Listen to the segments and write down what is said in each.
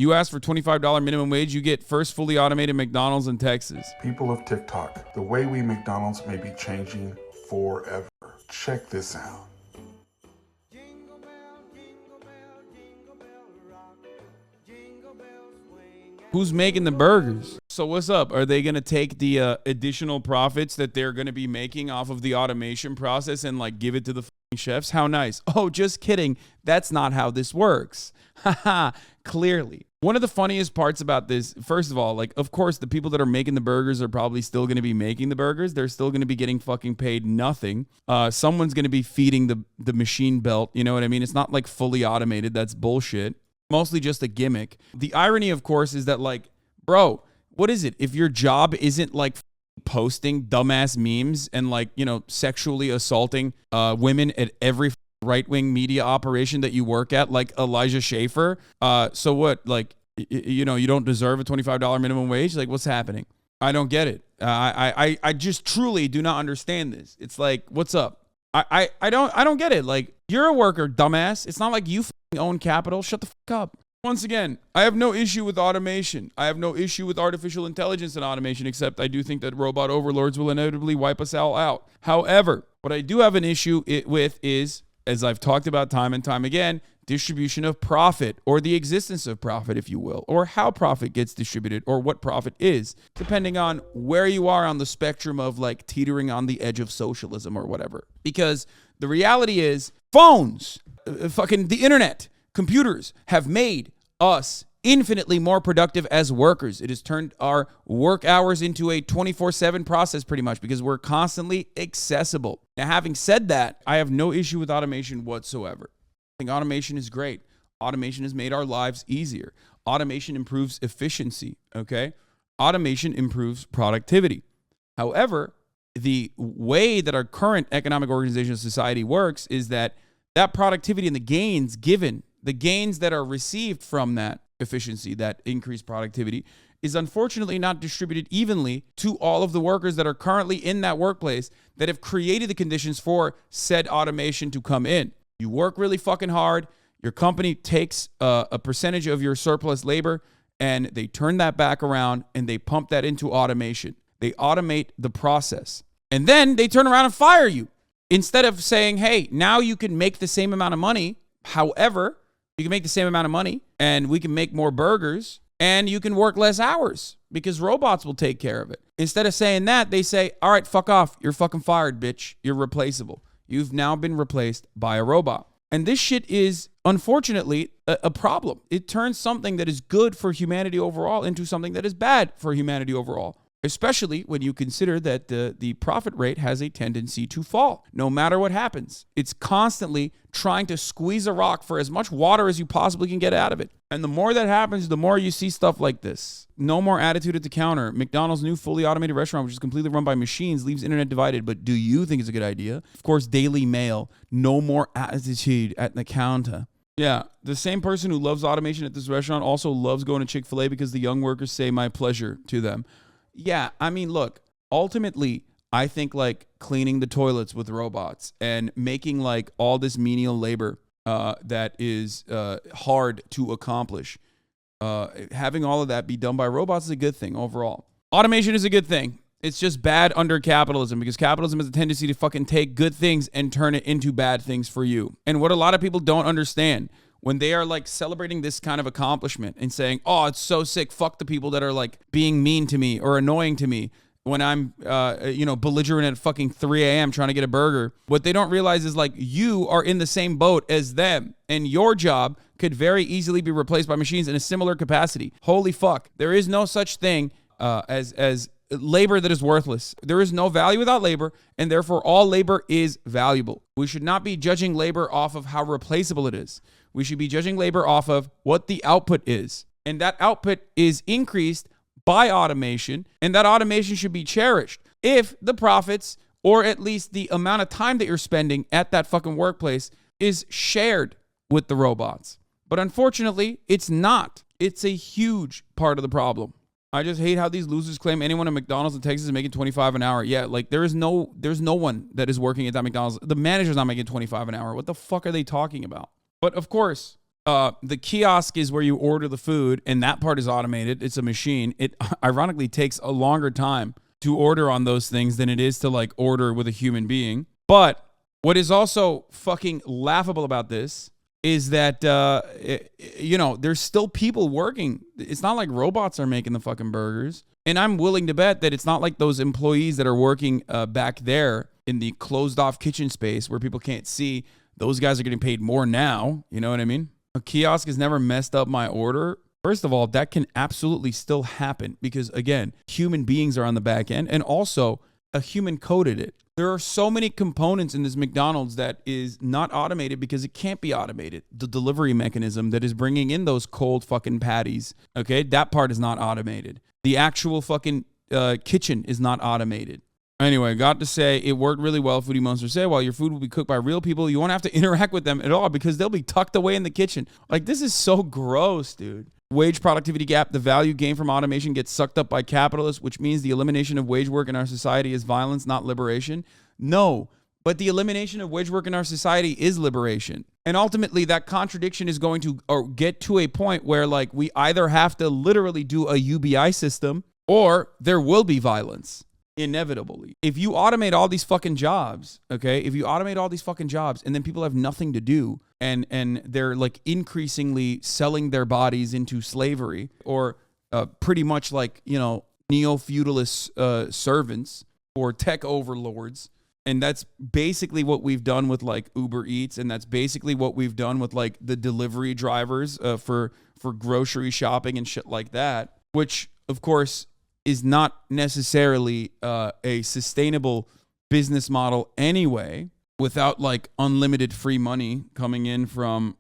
You ask for $25 minimum wage, you get first fully automated McDonald's in Texas. People of TikTok, the way we McDonald's may be changing forever. Check this out. Who's making the burgers? So what's up? Are they going to take the additional profits that they're going to be making off of the automation process and like give it to the chefs? How nice. Oh, just kidding. That's not how this works. Haha, clearly. One of the funniest parts about this, first of all, like, of course, the people that are making the burgers are probably still going to be making the burgers. They're still going to be getting fucking paid nothing. Someone's going to be feeding the machine belt. You know what I mean? It's not like fully automated. That's bullshit. Mostly just a gimmick. The irony, of course, is that like, bro, what is it? If your job isn't like posting dumbass memes and like, you know, sexually assaulting women at every right-wing media operation that you work at, like Elijah Schaefer, so what? Like, you know, you don't deserve a $25 minimum wage? Like, what's happening? I don't get it. I just truly do not understand this. It's like, what's up? I don't get it. Like, you're a worker, dumbass. It's not like you own capital. Shut the fuck up. Once again, I have no issue with automation. I have no issue with artificial intelligence and automation, except I do think that robot overlords will inevitably wipe us all out. However, what I do have an issue with is, as I've talked about time and time again, distribution of profit, or the existence of profit, if you will, or how profit gets distributed, or what profit is, depending on where you are on the spectrum of like teetering on the edge of socialism or whatever. Because the reality is, phones, fucking the internet, computers have made us infinitely more productive as workers. It has turned our work hours into a 24/7 process pretty much because we're constantly accessible. Now, having said that, I have no issue with automation whatsoever. I think automation is great. Automation has made our lives easier. Automation improves efficiency, okay? Automation improves productivity. However, the way that our current economic organization of society works is that productivity and the gains that are received from that efficiency, that increased productivity, is unfortunately not distributed evenly to all of the workers that are currently in that workplace that have created the conditions for said automation to come in. You work really fucking hard. Your company takes a percentage of your surplus labor and they turn that back around and they pump that into automation. They automate the process. And then they turn around and fire you. Instead of saying, hey, now you can make the same amount of money. However, you can make the same amount of money and we can make more burgers and you can work less hours because robots will take care of it. Instead of saying that, they say, all right, fuck off. You're fucking fired, bitch. You're replaceable. You've now been replaced by a robot. And this shit is, unfortunately, a problem. It turns something that is good for humanity overall into something that is bad for humanity overall. Especially when you consider that the profit rate has a tendency to fall, no matter what happens. It's constantly trying to squeeze a rock for as much water as you possibly can get out of it. And the more that happens, the more you see stuff like this. No more attitude at the counter. McDonald's new fully automated restaurant, which is completely run by machines, leaves internet divided. But do you think it's a good idea? Of course, Daily Mail. No more attitude at the counter. Yeah, the same person who loves automation at this restaurant also loves going to Chick-fil-A because the young workers say my pleasure to them. Yeah, I mean, look, ultimately, I think like cleaning the toilets with robots and making like all this menial labor that is hard to accomplish, having all of that be done by robots is a good thing overall. Automation is a good thing. It's just bad under capitalism because capitalism has a tendency to fucking take good things and turn it into bad things for you. And what a lot of people don't understand when they are like celebrating this kind of accomplishment and saying, oh, it's so sick. Fuck the people that are like being mean to me or annoying to me when I'm, belligerent at fucking 3 a.m. trying to get a burger. What they don't realize is like you are in the same boat as them and your job could very easily be replaced by machines in a similar capacity. Holy fuck. There is no such thing as labor that is worthless. There is no value without labor, and therefore all labor is valuable. We should not be judging labor off of how replaceable it is. We should be judging labor off of what the output is. And that output is increased by automation, and that automation should be cherished if the profits, or at least the amount of time that you're spending at that fucking workplace, is shared with the robots. But unfortunately, it's not. It's a huge part of the problem. I just hate how these losers claim anyone at McDonald's in Texas is making $25 an hour. Yeah, like there's no one that is working at that McDonald's. The manager's not making $25 an hour. What the fuck are they talking about? But of course, The kiosk is where you order the food, and that part is automated. It's a machine. It ironically takes a longer time to order on those things than it is to like order with a human being. But what is also fucking laughable about this is that, there's still people working. It's not like robots are making the fucking burgers. And I'm willing to bet that it's not like those employees that are working back there in the closed off kitchen space where people can't see. Those guys are getting paid more now. You know what I mean? A kiosk has never messed up my order. First of all, that can absolutely still happen because, again, human beings are on the back end, and also a human coded it. There are so many components in this McDonald's that is not automated because it can't be automated. The delivery mechanism that is bringing in those cold fucking patties, okay, that part is not automated. The actual fucking kitchen is not automated. Anyway, got to say, it worked really well, Foodie Monster said. While your food will be cooked by real people, you won't have to interact with them at all because they'll be tucked away in the kitchen. Like, this is so gross, dude. Wage productivity gap, the value gained from automation gets sucked up by capitalists, which means the elimination of wage work in our society is violence, not liberation. No, but the elimination of wage work in our society is liberation. And ultimately, that contradiction is going to get to a point where, like, we either have to literally do a UBI system or there will be violence. Inevitably. If you automate all these fucking jobs, okay? If you automate all these fucking jobs and then people have nothing to do and they're like increasingly selling their bodies into slavery or pretty much like, neo-feudalist servants or tech overlords. And that's basically what we've done with like Uber Eats. And that's basically what we've done with like the delivery drivers for grocery shopping and shit like that, which of course is not necessarily a sustainable business model anyway, without like unlimited free money coming in from,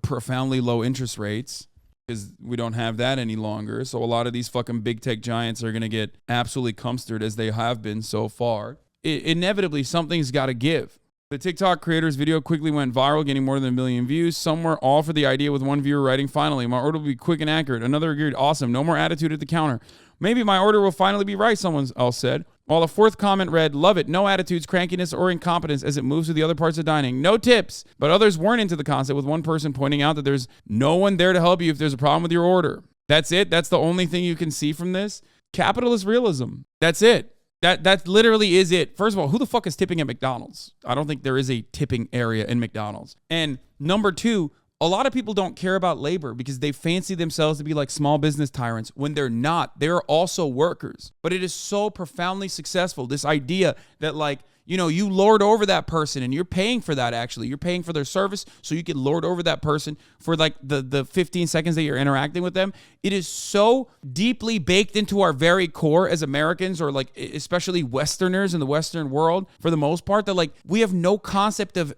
profoundly low interest rates, because we don't have that any longer. So a lot of these fucking big tech giants are going to get absolutely cumstered as they have been so far. Inevitably, something's got to give. The TikTok creator's video quickly went viral, getting more than 1 million views. Some were all for the idea, with one viewer writing, "Finally, my order will be quick and accurate." Another agreed, "Awesome, no more attitude at the counter." "Maybe my order will finally be right," someone else said. While a fourth comment read, "Love it, no attitudes, crankiness, or incompetence as it moves to the other parts of dining. No tips." But others weren't into the concept, with one person pointing out that there's no one there to help you if there's a problem with your order. That's it? That's the only thing you can see from this? Capitalist realism. That's it. That literally is it. First of all, who the fuck is tipping at McDonald's? I don't think there is a tipping area in McDonald's. And number two, a lot of people don't care about labor because they fancy themselves to be like small business tyrants when they're not. They're also workers. But it is so profoundly successful, this idea that like, you lord over that person and you're paying for that actually. You're paying for their service so you can lord over that person for like the 15 seconds that you're interacting with them. It is so deeply baked into our very core as Americans, or like especially Westerners in the Western world for the most part, that like we have no concept of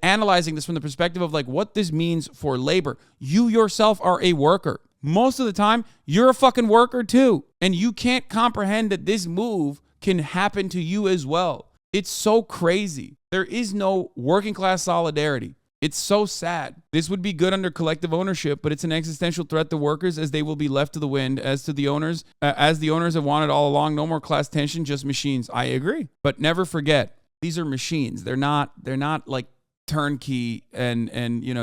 analyzing this from the perspective of like what this means for labor. You yourself are a worker. Most of the time, you're a fucking worker too. And you can't comprehend that this move can happen to you as well. It's so crazy. There is no working class solidarity. It's so sad. This would be good under collective ownership, but it's an existential threat to workers as they will be left to the wind. As the owners have wanted all along, no more class tension, just machines. I agree. But never forget, these are machines. They're not like turnkey and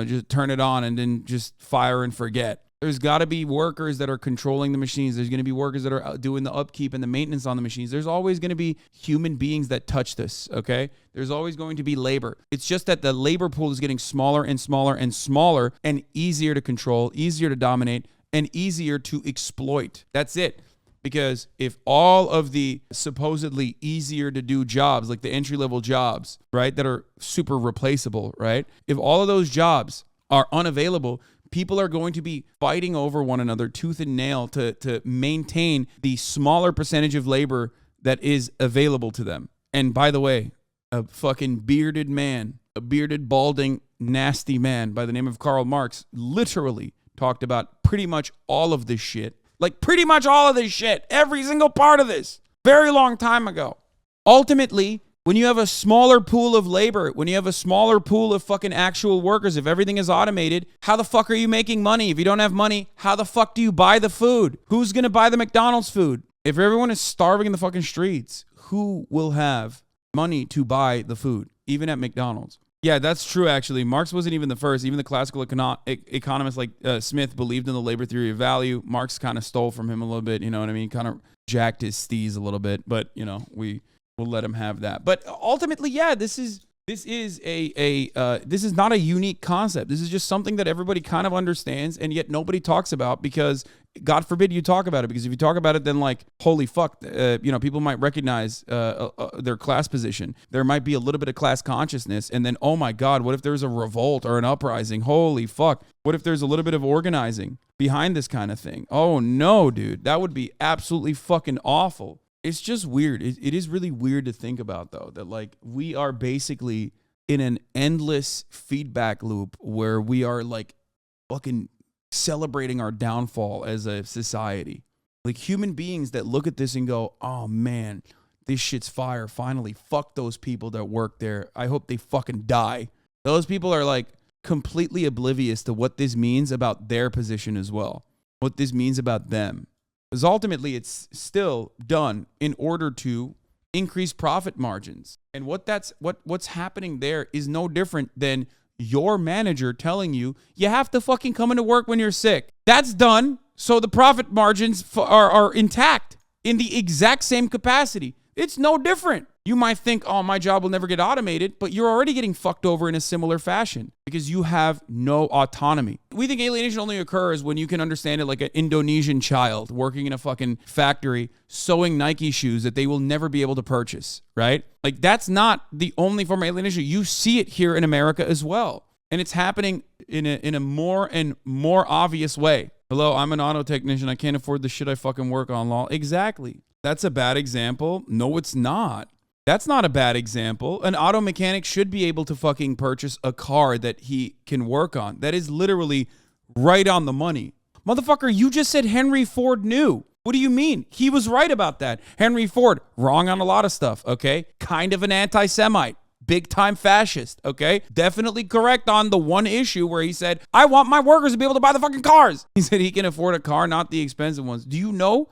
just turn it on and then just fire and forget. There's got to be workers that are controlling the machines. There's going to be workers that are doing the upkeep and the maintenance on the machines. There's always going to be human beings that touch this, okay? There's always going to be labor. It's just that the labor pool is getting smaller and smaller and smaller and easier to control, easier to dominate, and easier to exploit. That's it. Because if all of the supposedly easier to do jobs, like the entry-level jobs, right, that are super replaceable, right? If all of those jobs are unavailable, people are going to be fighting over one another tooth and nail to maintain the smaller percentage of labor that is available to them. And by the way, a fucking bearded man, a bearded, balding, nasty man by the name of Karl Marx literally talked about pretty much all of this shit. Like pretty much all of this shit. Every single part of this. Very long time ago. Ultimately, when you have a smaller pool of labor, when you have a smaller pool of fucking actual workers, if everything is automated, how the fuck are you making money? If you don't have money, how the fuck do you buy the food? Who's going to buy the McDonald's food? If everyone is starving in the fucking streets, who will have money to buy the food, even at McDonald's? Yeah, that's true, actually. Marx wasn't even the first. Even the classical economists like Smith believed in the labor theory of value. Marx kind of stole from him a little bit, you know what I mean? Kind of jacked his steez a little bit, but, you know, we'll let him have that. But ultimately, yeah, this is not a unique concept. This is just something that everybody kind of understands, and yet nobody talks about because, God forbid, you talk about it. Because if you talk about it, then like, holy fuck, people might recognize their class position. There might be a little bit of class consciousness, and then, oh my God, what if there's a revolt or an uprising? Holy fuck. What if there's a little bit of organizing behind this kind of thing? Oh no, dude, that would be absolutely fucking awful. It's just weird. It is really weird to think about, though, that like we are basically in an endless feedback loop where we are like fucking celebrating our downfall as a society. Like human beings that look at this and go, oh man, this shit's fire. Finally, fuck those people that work there. I hope they fucking die. Those people are like completely oblivious to what this means about their position as well. What this means about them. Because ultimately, it's still done in order to increase profit margins. And what's happening there is no different than your manager telling you have to fucking come into work when you're sick. That's done, so the profit margins are intact in the exact same capacity. It's no different. You might think, oh, my job will never get automated, but you're already getting fucked over in a similar fashion because you have no autonomy. We think alienation only occurs when you can understand it like an Indonesian child working in a fucking factory sewing Nike shoes that they will never be able to purchase, right? Like that's not the only form of alienation. You see it here in America as well. And it's happening in a more and more obvious way. Hello, I'm an auto technician. I can't afford the shit I fucking work on, lol. Exactly. That's a bad example. No, it's not. That's not a bad example. An auto mechanic should be able to fucking purchase a car that he can work on. That is literally right on the money. Motherfucker, you just said Henry Ford knew. What do you mean? He was right about that. Henry Ford, wrong on a lot of stuff, okay? Kind of an anti-Semite. Big time fascist, okay? Definitely correct on the one issue where he said, I want my workers to be able to buy the fucking cars. He said he can afford a car, not the expensive ones. Do you know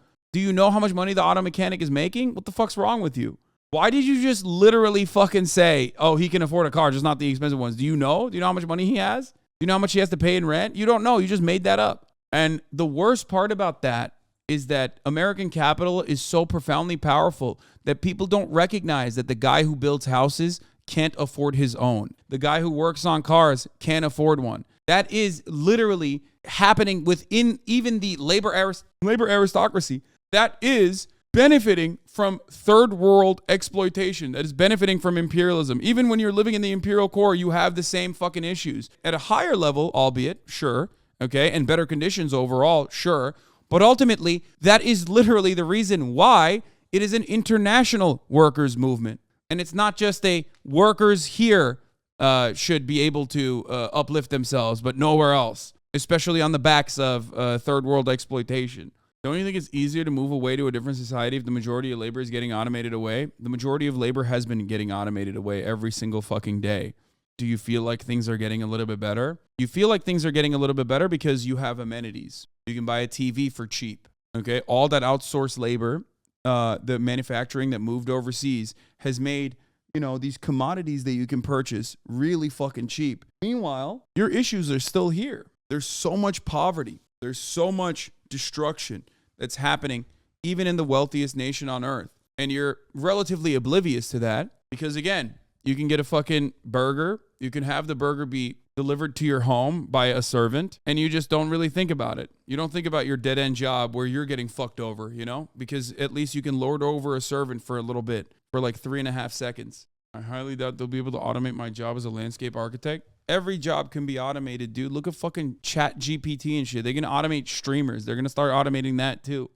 how much money the auto mechanic is making? What the fuck's wrong with you? Why did you just literally fucking say, oh, he can afford a car, just not the expensive ones? Do you know? Do you know how much money he has? Do you know how much he has to pay in rent? You don't know. You just made that up. And the worst part about that is that American capital is so profoundly powerful that people don't recognize that the guy who builds houses can't afford his own. The guy who works on cars can't afford one. That is literally happening within even the labor aristocracy. That is benefiting from third world exploitation, that is benefiting from imperialism. Even when you're living in the imperial core, you have the same fucking issues. At a higher level, albeit, sure, okay, and better conditions overall, sure. But ultimately, that is literally the reason why it is an international workers' movement. And it's not just a workers here should be able to uplift themselves, but nowhere else, especially on the backs of third world exploitation. Don't you think it's easier to move away to a different society if the majority of labor is getting automated away? The majority of labor has been getting automated away every single fucking day. Do you feel like things are getting a little bit better? You feel like things are getting a little bit better because you have amenities. You can buy a TV for cheap. Okay, all that outsourced labor, the manufacturing that moved overseas has made, these commodities that you can purchase really fucking cheap. Meanwhile, your issues are still here. There's so much poverty. There's so much destruction that's happening even in the wealthiest nation on earth. And you're relatively oblivious to that because, again, you can get a fucking burger. You can have the burger be delivered to your home by a servant, and you just don't really think about it. You don't think about your dead-end job where you're getting fucked over, because at least you can lord over a servant for a little bit, for like 3.5 seconds. I highly doubt they'll be able to automate my job as a landscape architect. Every job can be automated, dude. Look at fucking Chat GPT and shit. They're going to automate streamers. They're going to start automating that too.